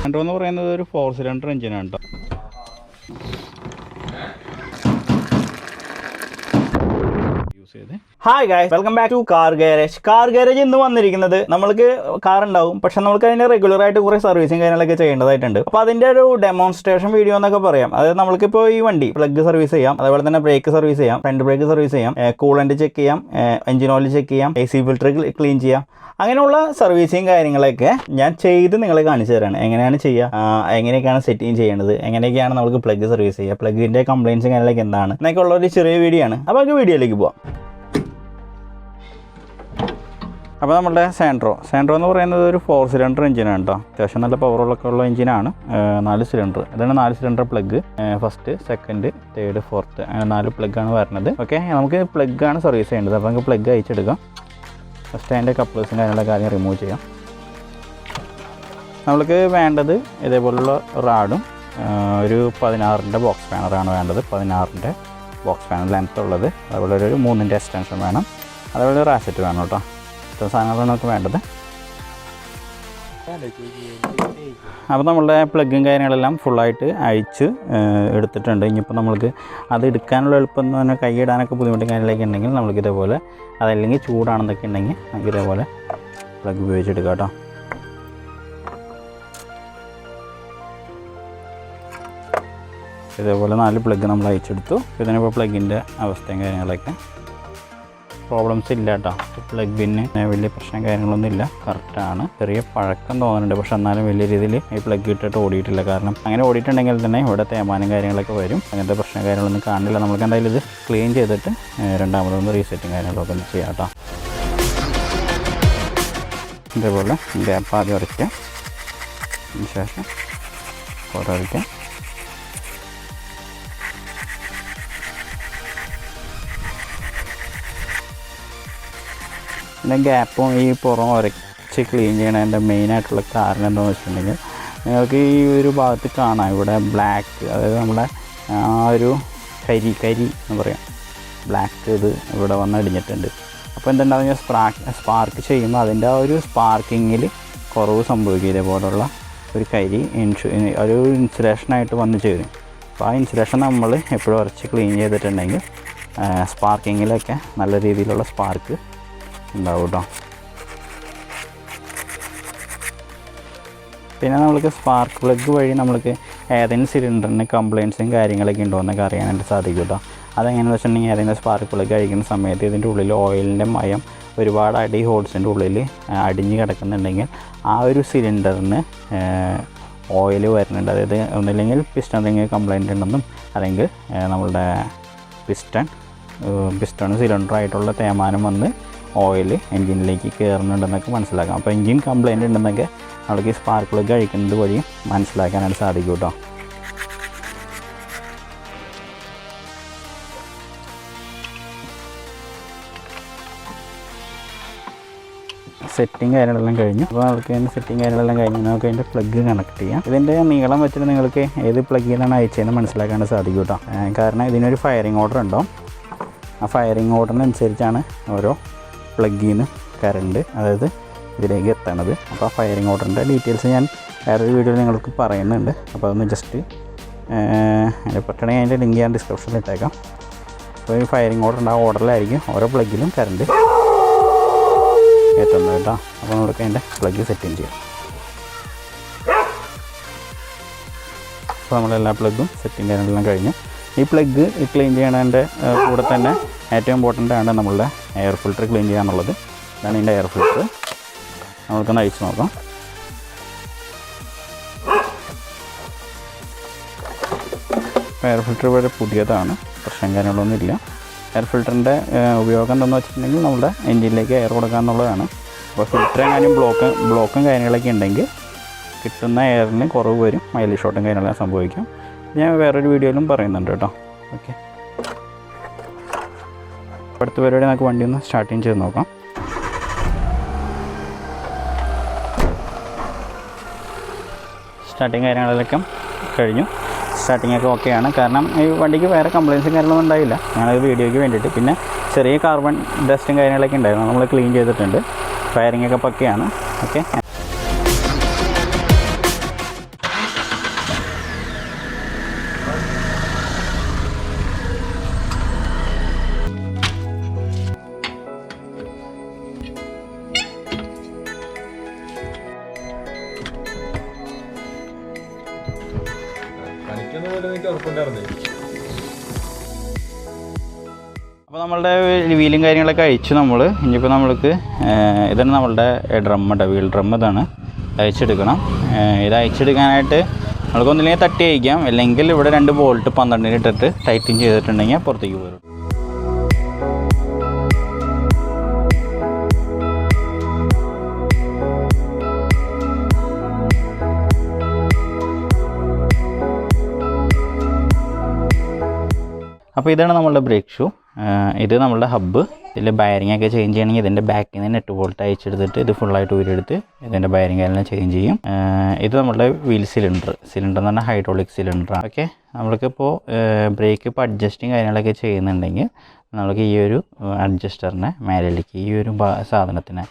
Mahendra എന്ന് പറയുന്നത് ഒരു 4 സിലിണ്ടർ എഞ്ചിനാണ് കേട്ടോ. Hi guys, welcome back to car garage. Car garage ഇന്ന് വന്നിരിക്കുന്നത്, നമ്മൾക്ക് കാർ ഉണ്ടാവും, പക്ഷെ നമുക്ക് അതിൻ്റെ റെഗുലറായിട്ട് കുറേ സർവീസും കാര്യങ്ങളൊക്കെ ചെയ്യേണ്ടതായിട്ടുണ്ട്. അപ്പോൾ അതിൻ്റെ ഒരു ഡെമോൺസ്ട്രേഷൻ വീഡിയോ എന്നൊക്കെ പറയാം. അതായത് നമ്മൾക്കിപ്പോൾ ഈ വണ്ടി പ്ലഗ് സർവീസ് ചെയ്യാം, അതേപോലെ തന്നെ ബ്രേക്ക് സർവീസ് ചെയ്യാം, ഫ്രണ്ട് ബ്രേക്ക് സർവീസ് ചെയ്യാം, കൂളൻ്റ് ചെക്ക് ചെയ്യാം, എഞ്ചിൻ ഓയിൽ ചെക്ക് ചെയ്യാം, AC ഫിൽറ്റർ ക്ലീൻ ചെയ്യാം. അങ്ങനെയുള്ള സർവീസിങ് കാര്യങ്ങളൊക്കെ ഞാൻ ചെയ്ത് നിങ്ങളെ കാണിച്ചു തരാണ്. എങ്ങനെയാണ് ചെയ്യുക, എങ്ങനെയൊക്കെയാണ് സെറ്റിങ് ചെയ്യേണ്ടത്, എങ്ങനെയൊക്കെയാണ് നമുക്ക് പ്ലഗ് സർവീസ് ചെയ്യുക, പ്ലഗിൻ്റെ കംപ്ലയിൻസും കാര്യങ്ങളൊക്കെ എന്താണ് എന്നൊക്കെ ഉള്ള ഒരു ചെറിയ വീഡിയോ ആണ്. അപ്പോൾ നമുക്ക് വീഡിയോയിലേക്ക് പോവാം. അപ്പോൾ നമ്മുടെ സാൻഡ്രോ എന്ന് പറയുന്നത് ഒരു 4 സിലിണ്ടർ എഞ്ചിനാണ് കേട്ടോ. അത്യാവശ്യം നല്ല പവറുള്ളൊക്കെ ഉള്ള എഞ്ചിനാണ്. 4 സിലിണ്ടർ, ഇതാണ് 4 cylinder plug. First, second, third, fourth, അങ്ങനെ 4 പ്ലഗാണ് വരുന്നത്. ഓക്കെ, നമുക്ക് പ്ലഗാണ് സർവീസ് ചെയ്യേണ്ടത്. അപ്പോൾ നമുക്ക് പ്ലഗ് അയച്ചെടുക്കാം. ഫസ്റ്റ് അതിൻ്റെ കപ്ലേഴ്സും കാര്യങ്ങളൊക്കെ ആദ്യം റിമൂവ് ചെയ്യാം. നമ്മൾക്ക് വേണ്ടത് ഇതേപോലുള്ള റാഡും ഒരു 16ൻ്റെ ബോക്സ് പാനറാണ് വേണ്ടത്. 16ൻ്റെ ബോക്സ് പാനർ ലെങ്ത്ത് ഉള്ളത്. അതുപോലെ ഒരു 3ൻ്റെ എക്സ്റ്റൻഷൻ വേണം. അതുപോലെ ഒരു റാസറ്റ് വേണം കേട്ടോ. ഇത്ര സാധനങ്ങളാണ് നമുക്ക് വേണ്ടത്. അപ്പോൾ നമ്മളുടെ പ്ലഗും കാര്യങ്ങളെല്ലാം ഫുള്ളായിട്ട് അഴിച്ച് എടുത്തിട്ടുണ്ട്. ഇനിയിപ്പോൾ നമ്മൾക്ക് അത് എടുക്കാനുള്ള എളുപ്പം എന്ന് പറഞ്ഞാൽ കൈയിടാനൊക്കെ ബുദ്ധിമുട്ടും കാര്യങ്ങളൊക്കെ ഉണ്ടെങ്കിൽ നമ്മൾക്ക് ഇതേപോലെ, അതല്ലെങ്കിൽ ചൂടാണെന്നൊക്കെ ഉണ്ടെങ്കിൽ നമുക്ക് ഇതേപോലെ പ്ലഗ് ഉപയോഗിച്ചെടുക്കാം കേട്ടോ. ഇതേപോലെ 4 പ്ലഗ് നമ്മൾ അയച്ചെടുത്തു. ഇതിനിപ്പോൾ പ്ലഗിൻ്റെ അവസ്ഥയും കാര്യങ്ങളൊക്കെ പ്രോബ്ലംസ് ഇല്ല കേട്ടോ. പ്ലഗിന് വലിയ പ്രശ്നം കാര്യങ്ങളൊന്നും ഇല്ല, കറക്റ്റാണ്. ചെറിയ പഴക്കം തോന്നുന്നുണ്ട്, പക്ഷെ എന്നാലും വലിയ രീതിയിൽ ഈ പ്ലഗ് ഇട്ടിട്ട് ഓടിയിട്ടില്ല. കാരണം അങ്ങനെ ഓടിയിട്ടുണ്ടെങ്കിൽ തന്നെ ഇവിടെ തേമാനം കാര്യങ്ങളൊക്കെ വരും. അങ്ങനത്തെ പ്രശ്നം കാര്യങ്ങളൊന്നും കാണില്ല. നമുക്ക് എന്തായാലും ഇത് ക്ലീൻ ചെയ്തിട്ട് രണ്ടാമതൊന്ന് റീസെറ്റും കാര്യങ്ങളൊക്കെ ഒന്ന് ചെയ്യാം കേട്ടോ. ഇതേപോലെ ഗ്യാപ്പ് ആദ്യം ഉറയ്ക്കാം, അതിനുശേഷം ഉറയ്ക്കാം. പിന്നെ ഗ്യാപ്പും ഈ പുറം ഉരച്ച് ക്ലീൻ ചെയ്യണതിൻ്റെ മെയിനായിട്ടുള്ള കാരണം എന്താണെന്ന് വെച്ചിട്ടുണ്ടെങ്കിൽ, നിങ്ങൾക്ക് ഈ ഒരു ഭാഗത്ത് കാണാം ഇവിടെ ബ്ലാക്ക്, അതായത് നമ്മുടെ ആ ഒരു കരി എന്ന് പറയാം, ബ്ലാക്ക് ഇത് ഇവിടെ വന്ന് അടിഞ്ഞിട്ടുണ്ട്. അപ്പോൾ എന്തുണ്ടാകുന്ന സ്പാർക്ക് ചെയ്യുമ്പോൾ അതിൻ്റെ ആ ഒരു സ്പാർക്കിങ്ങിൽ കുറവ് സംഭവിക്കും. ഇതേപോലുള്ള ഒരു കരി ഒരു ഇൻസുലേഷനായിട്ട് വന്ന് ചേരും. അപ്പോൾ ആ ഇൻസുലേഷൻ നമ്മൾ എപ്പോഴും ഉരച്ച് ക്ലീൻ ചെയ്തിട്ടുണ്ടെങ്കിൽ സ്പാർക്കിങ്ങിലൊക്കെ നല്ല രീതിയിലുള്ള സ്പാർക്ക് ഉണ്ടാവും കേട്ടോ. പിന്നെ നമ്മൾക്ക് സ്പാർക്ക് പ്ലഗ് വഴി നമ്മൾക്ക് ഏതെങ്കിലും സിലിണ്ടറിന് കംപ്ലയിൻസും കാര്യങ്ങളൊക്കെ ഉണ്ടോ എന്നൊക്കെ അറിയാനായിട്ട് സാധിക്കും കേട്ടോ. അതെങ്ങനെയാണെന്ന് വെച്ചിട്ടുണ്ടെങ്കിൽ ഏതെങ്കിലും സ്പാർക്ക് പ്ലഗ് അഴിക്കുന്ന സമയത്ത് ഇതിൻ്റെ ഉള്ളിൽ ഓയിലിൻ്റെ മയം ഒരുപാട് അടി ഹോൾസിൻ്റെ ഉള്ളിൽ അടിഞ്ഞ് കിടക്കുന്നുണ്ടെങ്കിൽ ആ ഒരു സിലിണ്ടറിന് ഓയിൽ വരുന്നുണ്ട്. അതായത് ഒന്നില്ലെങ്കിൽ പിസ്റ്റൺ എന്തെങ്കിലും കംപ്ലയിൻ്റ് ഉണ്ടെന്നും, അല്ലെങ്കിൽ നമ്മളുടെ പിസ്റ്റൺ സിലിണ്ടറായിട്ടുള്ള തേമാനം വന്ന് ഓയിൽ എൻജിനിലേക്ക് കയറുന്നുണ്ടെന്നൊക്കെ മനസ്സിലാക്കാം. അപ്പോൾ എൻജിൻ കംപ്ലയിൻ്റ് ഉണ്ടെന്നൊക്കെ നമ്മൾക്ക് ഈ സ്പാർക്ക് പ്ലഗ് അഴിക്കുന്നത് വഴി മനസ്സിലാക്കാനായിട്ട് സാധിക്കും കേട്ടോ. സെറ്റിങ് കാര്യങ്ങളെല്ലാം കഴിഞ്ഞു. അപ്പോൾ നമുക്ക് അതിൻ്റെ സെറ്റിങ് കാര്യങ്ങളെല്ലാം കഴിഞ്ഞ് നമുക്ക് അതിൻ്റെ പ്ലഗ് കണക്ട് ചെയ്യാം. ഇതിൻ്റെ നീളം വെച്ചിട്ട് നിങ്ങൾക്ക് ഏത് പ്ലഗിലാണ് അയച്ചതെന്ന് മനസ്സിലാക്കാനായിട്ട് സാധിക്കും കേട്ടോ. കാരണം ഇതിനൊരു ഫയറിംഗ് ഓർഡർ ഉണ്ടാവും. ആ ഫയറിംഗ് ഓർഡറിനനുസരിച്ചാണ് ഓരോ പ്ലഗിൽ നിന്ന് കറണ്ട്, അതായത് ഇതിലേക്ക് എത്തണത്. അപ്പോൾ ആ ഫയറിംഗ് ഓർഡറിൻ്റെ ഡീറ്റെയിൽസ് ഞാൻ വേറൊരു വീഡിയോയിൽ നിങ്ങൾക്ക് പറയുന്നുണ്ട്. അപ്പോൾ അതൊന്ന് ജസ്റ്റ് പറ്റണമെങ്കിൽ അതിൻ്റെ ലിങ്ക് ഞാൻ ഡിസ്ക്രിപ്ഷനിൽ ഇട്ടേക്കാം. അപ്പോൾ ഈ ഫയറിംഗ് ഓർഡർ ഉണ്ട്, ആ ഓർഡറിലായിരിക്കും ഓരോ പ്ലഗിലും കറണ്ട് എത്തുന്നത് കേട്ടോ. അപ്പോൾ നമുക്ക് അതിൻ്റെ പ്ലഗ് സെറ്റിങ് ചെയ്യാം. അപ്പോൾ നമ്മളെല്ലാ പ്ലഗും സെറ്റിങ് കാര്യങ്ങളെല്ലാം കഴിഞ്ഞു. ഈ പ്ലഗ് ക്ലീൻ ചെയ്യണതിൻ്റെ കൂടെ തന്നെ ഏറ്റവും ഇമ്പോർട്ടൻ്റ് ആണ് നമ്മളുടെ എയർ ഫിൽറ്റർ ക്ലീൻ ചെയ്യാന്നുള്ളത്. ഇതാണ് ഇതിൻ്റെ എയർ ഫിൽറ്റർ. നമുക്കൊന്ന് അഴിച്ച് നോക്കാം. എയർ ഫിൽറ്റർ വളരെ പുതിയതാണ്, പ്രശ്നം കാര്യങ്ങളൊന്നുമില്ല. എയർ ഫിൽറ്ററിൻ്റെ ഉപയോഗം എന്താണെന്ന് വെച്ചിട്ടുണ്ടെങ്കിൽ നമ്മുടെ എൻജിനിലേക്ക് എയർ കൊടുക്കുക എന്നുള്ളതാണ്. അപ്പോൾ ഫിൽറ്റർ എങ്ങാനും ബ്ലോക്കും കാര്യങ്ങളൊക്കെ ഉണ്ടെങ്കിൽ കിട്ടുന്ന എയറിന് കുറവ് വരും, മൈലേജ് ഷോട്ടും കാര്യങ്ങളെല്ലാം സംഭവിക്കും. ഞാൻ വേറൊരു വീഡിയോയിലും പറയുന്നുണ്ട് കേട്ടോ. ഓക്കെ, അടുത്ത പരിപാടി നമുക്ക് വണ്ടി ഒന്ന് സ്റ്റാർട്ടിങ് ചെയ്ത് നോക്കാം. സ്റ്റാർട്ടിങ് കാര്യങ്ങളിലൊക്കെ കഴിഞ്ഞു. സ്റ്റാർട്ടിങ്ങൊക്കെ ഓക്കെയാണ്. കാരണം ഈ വണ്ടിക്ക് വേറെ കംപ്ലയിൻസും കാര്യങ്ങളൊന്നും ഉണ്ടായില്ല. ഞാനത് വീഡിയോയ്ക്ക് വേണ്ടിയിട്ട്. പിന്നെ ചെറിയ കാർബൺ ഡസ്റ്റും കാര്യങ്ങളൊക്കെ ഉണ്ടായിരുന്നു, നമ്മൾ ക്ലീൻ ചെയ്തിട്ടുണ്ട്. ഫയറിങ്ങൊക്കെ പക്കയാണ്. ഓക്കെ, അപ്പോൾ നമ്മളുടെ വീലും കാര്യങ്ങളൊക്കെ അയച്ചു നമ്മൾ. ഇനിയിപ്പോൾ നമ്മൾക്ക് ഇതാണ് നമ്മളുടെ ഡ്രം ഉണ്ട്, വീൽ ഡ്രം ഇതാണ്. അയച്ചെടുക്കണം. ഇത് അയച്ചെടുക്കാനായിട്ട് നമുക്കൊന്നില്ലെങ്കിൽ തട്ടി അയക്കാം, അല്ലെങ്കിൽ ഇവിടെ 2 ബോൾട്ട് 12 ഇട്ടിട്ട് ടൈറ്റിങ് ചെയ്തിട്ടുണ്ടെങ്കിൽ പുറത്തേക്ക് പോരും. അപ്പോൾ ഇതാണ് നമ്മളുടെ ബ്രേക്ക് ഷൂ. ഇത് നമ്മളുടെ ഹബ്ബ്. ഇതിൽ ബയറിംഗ് ഒക്കെ ചേഞ്ച് ചെയ്യണമെങ്കിൽ ഇതിൻ്റെ ബാക്കിൽ നിന്ന് 8 വോൾട്ട് അയച്ചെടുത്തിട്ട് ഇത് ഫുള്ളായിട്ട് ഊരിയെടുത്ത് ഇതിൻ്റെ ബയറിംഗ് എല്ലാം ചേഞ്ച് ചെയ്യും. ഇത് നമ്മളുടെ വീൽ സിലിണ്ടർ എന്ന് പറഞ്ഞാൽ ഹൈഡ്രോളിക് സിലിണ്ടറാണ്. ഓക്കെ, നമ്മൾക്കിപ്പോൾ ബ്രേക്ക് ഇപ്പോൾ അഡ്ജസ്റ്റിങ് കാര്യങ്ങളൊക്കെ ചെയ്യുന്നുണ്ടെങ്കിൽ നമുക്ക് ഈ ഒരു അഡ്ജസ്റ്ററിനെ മേലേക്ക് ഈ ഒരു സാധനത്തിന്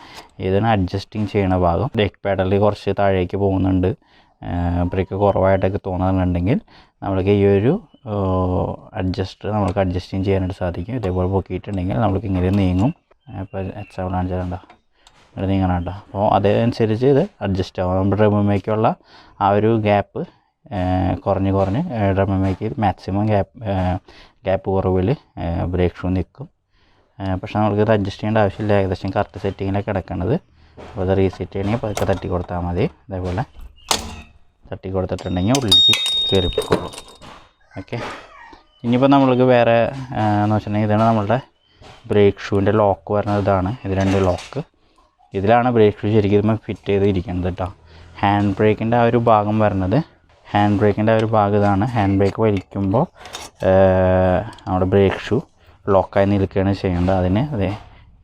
ഇതിന് അഡ്ജസ്റ്റിങ് ചെയ്യണ ഭാഗം ബ്രേക്ക് പാഡലിൽ കുറച്ച് താഴേക്ക് പോകുന്നുണ്ട്, ബ്രേക്ക് കുറവായിട്ടൊക്കെ തോന്നുന്നുണ്ടെങ്കിൽ നമ്മൾക്ക് ഈ ഒരു അഡ്ജസ്റ്റർ നമുക്ക് അഡ്ജസ്റ്റിങ് ചെയ്യാനായിട്ട് സാധിക്കും. ഇതേപോലെ പൊക്കിയിട്ടുണ്ടെങ്കിൽ നമ്മൾക്ക് ഇങ്ങനെ നീങ്ങും. ഇപ്പോൾ എക്സാമ്പിൾ കാണിച്ചാലുണ്ടോ, ഇങ്ങനെ നീങ്ങണുണ്ടോ. അപ്പോൾ അതനുസരിച്ച് ഇത് അഡ്ജസ്റ്റ് ആവും. നമ്മുടെ ഡ്രമ്മിലേക്കുള്ള ആ ഒരു ഗ്യാപ്പ് കുറഞ്ഞ് ഡ്രമ്മിലേക്ക് മാക്സിമം ഗ്യാപ്പ് കുറവിൽ ബ്രേക്ക് ഷൂ നിൽക്കും. പക്ഷേ നമുക്കിത് അഡ്ജസ്റ്റ് ചെയ്യേണ്ട ആവശ്യമില്ല, ഏകദേശം കറക്റ്റ് സെറ്റിങ്ങിലേക്ക് കിടക്കുന്നത്. അപ്പോൾ അത് റീസെറ്റ് ചെയ്യണമെങ്കിൽ പതുക്കെ തട്ടി കൊടുത്താൽ മതി. അതേപോലെ തട്ടി കൊടുത്തിട്ടുണ്ടെങ്കിൽ ഉള്ളിലേക്ക് കയറിപ്പോകും. ഓക്കെ, ഇനിയിപ്പോൾ നമ്മൾക്ക് വേറെ എന്ന് വെച്ചിട്ടുണ്ടെങ്കിൽ ഇതാണ് നമ്മളുടെ ബ്രേക്ക് ഷൂവിൻ്റെ ലോക്ക് വരുന്നത്. ഇതാണ് ഇത് 2 ലോക്ക്. ഇതിലാണ് ബ്രേക്ക് ഷൂ ശരിക്കും ഇതുമ്പോൾ ഫിറ്റ് ചെയ്തിരിക്കുന്നത് കേട്ടോ. ഹാൻഡ് ബ്രേക്കിൻ്റെ ആ ഒരു ഭാഗം വരുന്നത്, ഹാൻഡ് ബ്രേക്കിൻ്റെ ആ ഒരു ഭാഗം ഇതാണ്. ഹാൻഡ് ബ്രേക്ക് വലിക്കുമ്പോൾ നമ്മുടെ ബ്രേക്ക് ഷൂ ലോക്കായി നിൽക്കുകയാണ് ചെയ്യേണ്ടത്. അതിന് അതെ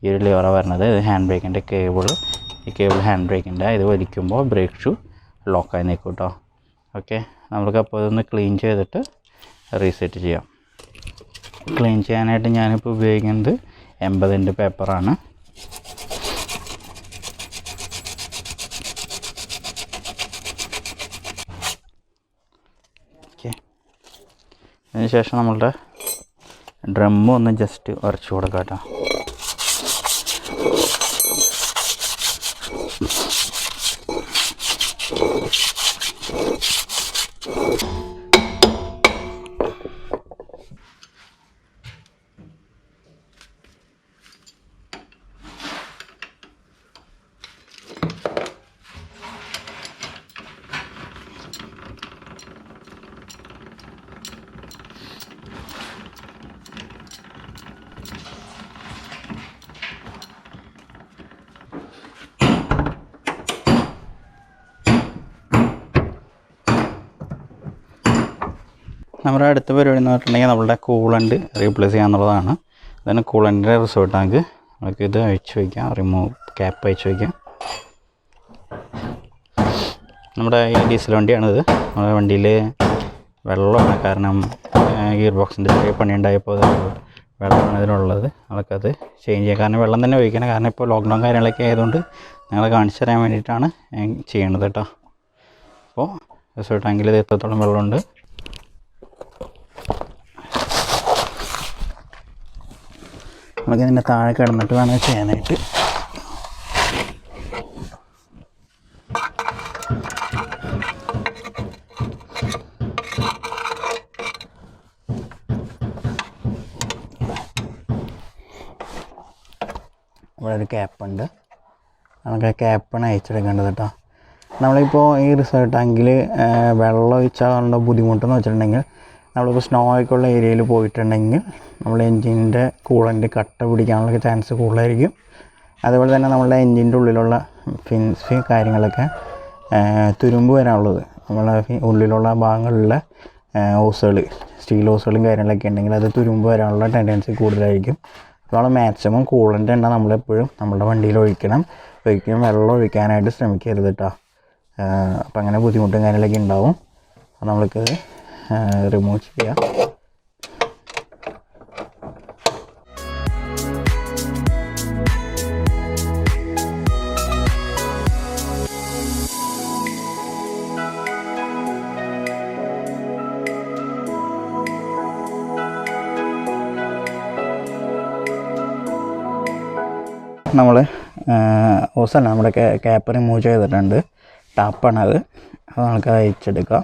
ഈ ഒരു ലിവറാണ് വരുന്നത്. ഇത് ഹാൻഡ് ബ്രേക്കിൻ്റെ കേബിൾ, ഈ കേബിൾ ഹാൻഡ് ബ്രേക്കിൻ്റെ ഇത് വലിക്കുമ്പോൾ ബ്രേക്ക് ഷൂ ലോക്കായി നിൽക്കും കേട്ടോ. ഓക്കെ, നമുക്കപ്പോൾ ഇതൊന്ന് ക്ലീൻ ചെയ്തിട്ട് റീസെറ്റ് ചെയ്യാം. ക്ലീൻ ചെയ്യാനായിട്ട് ഞാനിപ്പോൾ ഉപയോഗിക്കുന്നത് 80 പേപ്പറാണ്. ഓക്കെ, അതിനുശേഷം നമ്മളുടെ ഡ്രമ്മ് ഒന്ന് ജസ്റ്റ് ഉരച്ചു കൊടുക്കാം കേട്ടോ. നമ്മുടെ അടുത്ത പരിപാടി എന്ന് പറഞ്ഞിട്ടുണ്ടെങ്കിൽ നമ്മളുടെ കൂളൻ്റ് റീപ്ലേസ് ചെയ്യാന്നുള്ളതാണ്. ഇതാണ് കൂളൻ്റിൻ്റെ റിസർവ് ടാങ്ക്. നമുക്ക് ഇത് അഴിച്ചു വയ്ക്കാം, ക്യാപ്പ് അഴിച്ചു വയ്ക്കാം. നമ്മുടെ ഈ ഡീസൽ വണ്ടിയാണിത്. നമ്മുടെ വണ്ടിയിൽ വെള്ളമാണ്, കാരണം ഗിയർ ബോക്സിൻ്റെ ചെറിയ പണി ഉണ്ടായപ്പോൾ വെള്ളമാണ് ഇതിലുള്ളത്. നമുക്കത് ചേഞ്ച് ചെയ്യാം, കാരണം വെള്ളം തന്നെ ഒഴിക്കണം. കാരണം ഇപ്പോൾ ലോക്ക്ഡൗൺ കാര്യങ്ങളൊക്കെ ആയതുകൊണ്ട് ഞങ്ങളെ കാണിച്ചു തരാൻ വേണ്ടിയിട്ടാണ് ചെയ്യണത് കേട്ടോ. അപ്പോൾ റിസർവ് ടാങ്കിൽ ഇത് എത്രത്തോളം വെള്ളമുണ്ട് നമുക്ക് ഇതിൻ്റെ താഴെ കിടന്നിട്ട് വേണം ചെയ്യാനായിട്ട്. ഇവിടെ ഒരു ക്യാപ്പുണ്ട്, നമുക്ക് ആ ക്യാപ്പാണ് അയച്ചെടുക്കേണ്ടത് കേട്ടോ. നമ്മളിപ്പോൾ ഈ റിസർവ് ടാങ്കിൽ വെള്ളം ഒഴിച്ചാലുള്ള ബുദ്ധിമുട്ടെന്ന് വെച്ചിട്ടുണ്ടെങ്കിൽ, നമ്മളിപ്പോൾ സ്നോ ഒക്കെയുള്ള ഏരിയയിൽ പോയിട്ടുണ്ടെങ്കിൽ നമ്മൾ എൻജിൻ്റെ കൂളൻ്റ് കട്ട പിടിക്കാനുള്ള ചാൻസ് കൂടുതലായിരിക്കും. അതുപോലെ തന്നെ നമ്മളുടെ എൻജിൻ്റെ ഉള്ളിലുള്ള ഫിൻസ് കാര്യങ്ങളൊക്കെ തുരുമ്പ് വരാനുള്ളത്, നമ്മളെ ഉള്ളിലുള്ള ഭാഗങ്ങളിലെ ഓസുകൾ, സ്റ്റീൽ ഓസുകളും കാര്യങ്ങളൊക്കെ ഉണ്ടെങ്കിൽ അത് തുരുമ്പ് വരാനുള്ള ടെൻഡൻസി കൂടുതലായിരിക്കും. അപ്പോൾ മാക്സിമം കൂളൻ്റ് എണ്ണ നമ്മളെപ്പോഴും നമ്മുടെ വണ്ടിയിൽ ഒഴിക്കണം വെള്ളം ഒഴിക്കാനായിട്ട് ശ്രമിക്കരുത് കേട്ടോ. അപ്പോൾ അങ്ങനെ ബുദ്ധിമുട്ടും കാര്യങ്ങളൊക്കെ ഉണ്ടാവും. അപ്പോൾ നമ്മൾക്ക് റിമൂവ് ചെയ്യാം. നമ്മൾ ഓസല്ല നമ്മുടെ ക്യാപ്പ് റിമൂവ് ചെയ്തിട്ടുണ്ട്, ടാപ്പാണത്. അപ്പോൾ നമുക്ക് അയച്ചെടുക്കാം.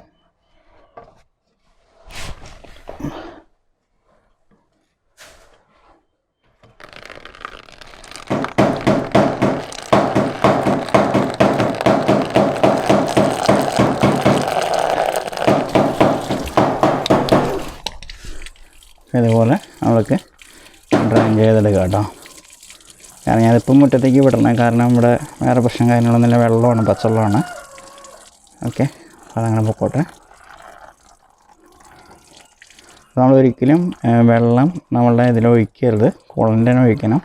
ഇതേപോലെ നമ്മൾക്ക് ഡ്രെയിൻ ചെയ്തെടുക്കാം കേട്ടോ. കാരണം ഞാനിപ്പം മുറ്റത്തേക്ക് വിടണം, കാരണം ഇവിടെ വേറെ പ്രശ്നം കാര്യങ്ങളൊന്നുമില്ല, വെള്ളമാണ്, പച്ചവെള്ളമാണ്. ഓക്കെ, അപ്പോൾ അതങ്ങനെ പൊക്കോട്ടെ. നമ്മളൊരിക്കലും വെള്ളം നമ്മളുടെ ഇതിലൊഴിക്കരുത്, കൂളൻ്റ് തന്നെ ഒഴിക്കണം.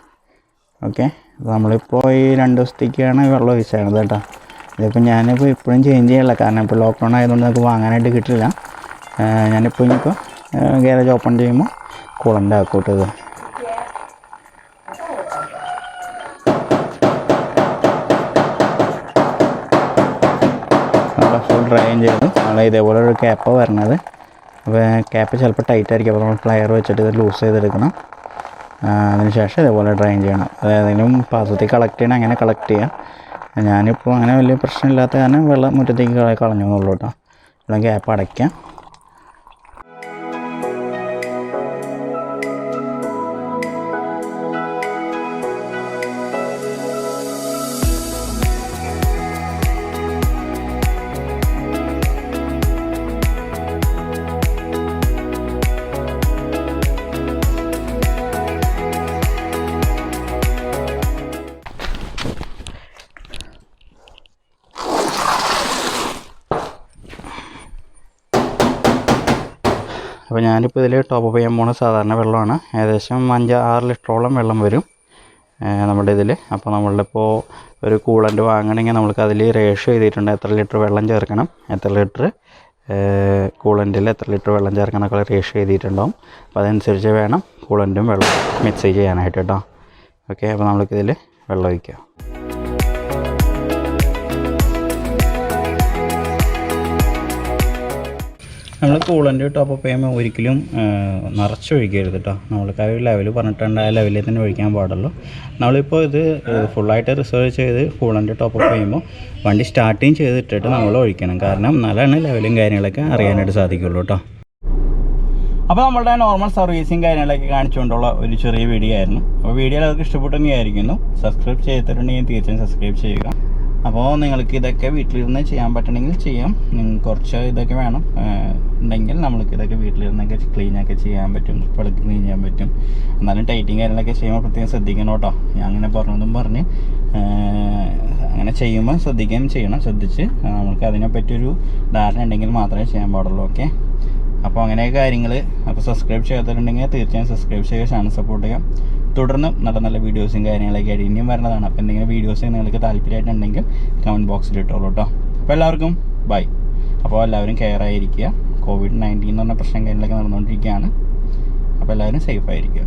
ഓക്കെ, അപ്പോൾ നമ്മളിപ്പോൾ ഈ 2 ദിവസത്തേക്കാണ് വെള്ളം ഒഴിച്ചത് കേട്ടോ. ഇതിപ്പോൾ ഞാനിപ്പോൾ ഇപ്പോഴും ചേഞ്ച് ചെയ്യില്ല, കാരണം ഇപ്പോൾ ലോക്ക്ഡൗൺ ആയതുകൊണ്ട് നമുക്ക് വാങ്ങാനായിട്ട് കിട്ടില്ല. ഞാനിപ്പോൾ ഇനിയിപ്പോൾ ഗ്യാരേജ് ഓപ്പൺ ചെയ്യുമ്പോൾ കൂളൻ്റ് ആക്കൂട്ട് ഇത്. നമ്മൾ ഫുൾ ഡ്രൈൻ ചെയ്തു. നമ്മൾ ഇതേപോലെ ഒരു ക്യാപ്പ് വരണത്. അപ്പോൾ ക്യാപ്പ് ചിലപ്പോൾ ടൈറ്റ് ആയിരിക്കും, അപ്പോൾ നമ്മൾ പ്ലയർ വെച്ചിട്ട് ഇത് ലൂസ് ചെയ്തെടുക്കണം. അതിന് ശേഷം ഇതേപോലെ ഡ്രൈൻ ചെയ്യണം. അതായതിനും പാത്രത്തിൽ കളക്ട് ചെയ്യണം, അങ്ങനെ കളക്ട് ചെയ്യാം. ഞാനിപ്പോൾ അങ്ങനെ വലിയ പ്രശ്നമില്ലാത്ത കാരണം വെള്ളം മുറ്റത്തേക്ക് കളഞ്ഞു എന്നുള്ളൂ കേട്ടോ. വെള്ളം ക്യാപ്പ് അടയ്ക്കാം. അപ്പോൾ ഞാനിപ്പോൾ ഇതിൽ ടോപ്പ് അപ്പ് ചെയ്യാൻ പോകുന്ന സാധാരണ വെള്ളമാണ്. ഏകദേശം 5-6 ലിറ്ററോളം വെള്ളം വരും നമ്മുടെ ഇതിൽ. അപ്പോൾ നമ്മളിപ്പോൾ ഒരു കൂളൻ്റ് വാങ്ങണമെങ്കിൽ നമ്മൾക്ക് അതിൽ റേഷ്യോ എഴുതിയിട്ടുണ്ട്, എത്ര ലിറ്റർ വെള്ളം ചേർക്കണം, എത്ര ലിറ്റർ കൂളൻ്റിൽ എത്ര ലിറ്റർ വെള്ളം ചേർക്കണം എന്നൊക്കെ റേഷ്യോ എഴുതിയിട്ടുണ്ടാവും. അപ്പോൾ അതനുസരിച്ച് വേണം കൂളൻ്റും വെള്ളം മിക്സ് ചെയ്യാനായിട്ട് കേട്ടോ. ഓക്കെ, അപ്പോൾ നമ്മൾക്കിതിൽ വെള്ളം ഒഴിക്കാം. നമ്മൾ കൂളൻ്റ് ടോപ്പ് അപ്പ് ചെയ്യുമ്പോൾ ഒരിക്കലും നിറച്ചൊഴിക്കരുത് കേട്ടോ. നമ്മൾക്ക് ആ ഒരു ലെവൽ പറഞ്ഞിട്ടുണ്ട്, ആ ലെവലിൽ തന്നെ ഒഴിക്കാൻ പാടുള്ളൂ. നമ്മളിപ്പോൾ ഇത് ഫുള്ളായിട്ട് റിസർവ് ചെയ്ത് കൂളൻ്റ് ടോപ്പ് അപ്പ് ചെയ്യുമ്പോൾ വണ്ടി സ്റ്റാർട്ടിങ് ചെയ്തിട്ടിട്ട് നമ്മൾ ഒഴിക്കണം, കാരണം എന്നാലാണ് ലെവലും കാര്യങ്ങളൊക്കെ അറിയാനായിട്ട് സാധിക്കുള്ളൂ കേട്ടോ. അപ്പോൾ നമ്മളുടെ നോർമൽ സർവീസും കാര്യങ്ങളൊക്കെ കാണിച്ചുകൊണ്ടുള്ള ഒരു ചെറിയ വീഡിയോ ആയിരുന്നു. അപ്പോൾ വീഡിയോ എല്ലാവർക്കും ഇഷ്ടപ്പെട്ടെന്നായിരിക്കുന്നു. സബ്സ്ക്രൈബ് ചെയ്തിട്ടുണ്ടെങ്കിൽ തീർച്ചയായും സബ്സ്ക്രൈബ് ചെയ്യുക. അപ്പോൾ നിങ്ങൾക്ക് ഇതൊക്കെ വീട്ടിലിരുന്ന് ചെയ്യാൻ പറ്റണമെങ്കിൽ ചെയ്യാം. കുറച്ച് ഇതൊക്കെ വേണം ഉണ്ടെങ്കിൽ നമ്മൾക്ക് ഇതൊക്കെ വീട്ടിലിരുന്നൊക്കെ ക്ലീനൊക്കെ ചെയ്യാൻ പറ്റും, പടുക്ക് ക്ലീൻ ചെയ്യാൻ പറ്റും. എന്നാലും ടൈറ്റിങ് കാര്യങ്ങളൊക്കെ ചെയ്യുമ്പോൾ പ്രത്യേകം ശ്രദ്ധിക്കണം കേട്ടോ. ഞാൻ അങ്ങനെ പറഞ്ഞതും പറഞ്ഞ് അങ്ങനെ ചെയ്യുമ്പോൾ ശ്രദ്ധിക്കുകയും ചെയ്യണം. ശ്രദ്ധിച്ച് നമുക്ക് അതിനെപ്പറ്റിയൊരു ധാരണ ഉണ്ടെങ്കിൽ മാത്രമേ ചെയ്യാൻ പാടുള്ളൂ. ഓക്കെ, അപ്പോൾ അങ്ങനെയൊക്കെ കാര്യങ്ങൾ. അപ്പോൾ സബ്സ്ക്രൈബ് ചെയ്യാത്തവരുണ്ടെങ്കിൽ തീർച്ചയായും സബ്സ്ക്രൈബ് ചെയ്യുക, ചാനൽ സപ്പോർട്ട് ചെയ്യുക. തുടർന്ന് നല്ല വീഡിയോസും കാര്യങ്ങളൊക്കെ ആയിട്ട് ഇനിയും വരുന്നതാണ്. അപ്പോൾ എന്തെങ്കിലും വീഡിയോസ് നിങ്ങൾക്ക് താല്പര്യമായിട്ടുണ്ടെങ്കിൽ കമൻറ്റ് ബോക്സിൽ ഇട്ടോളൂ കേട്ടോ. അപ്പോൾ എല്ലാവർക്കും ബൈ. അപ്പോൾ എല്ലാവരും കെയർ ആയിരിക്കുക. COVID-19 എന്ന് പറഞ്ഞ പ്രശ്നം കാര്യങ്ങളൊക്കെ നടന്നുകൊണ്ടിരിക്കുകയാണ്. അപ്പോൾ എല്ലാവരും സേഫ് ആയിരിക്കുക.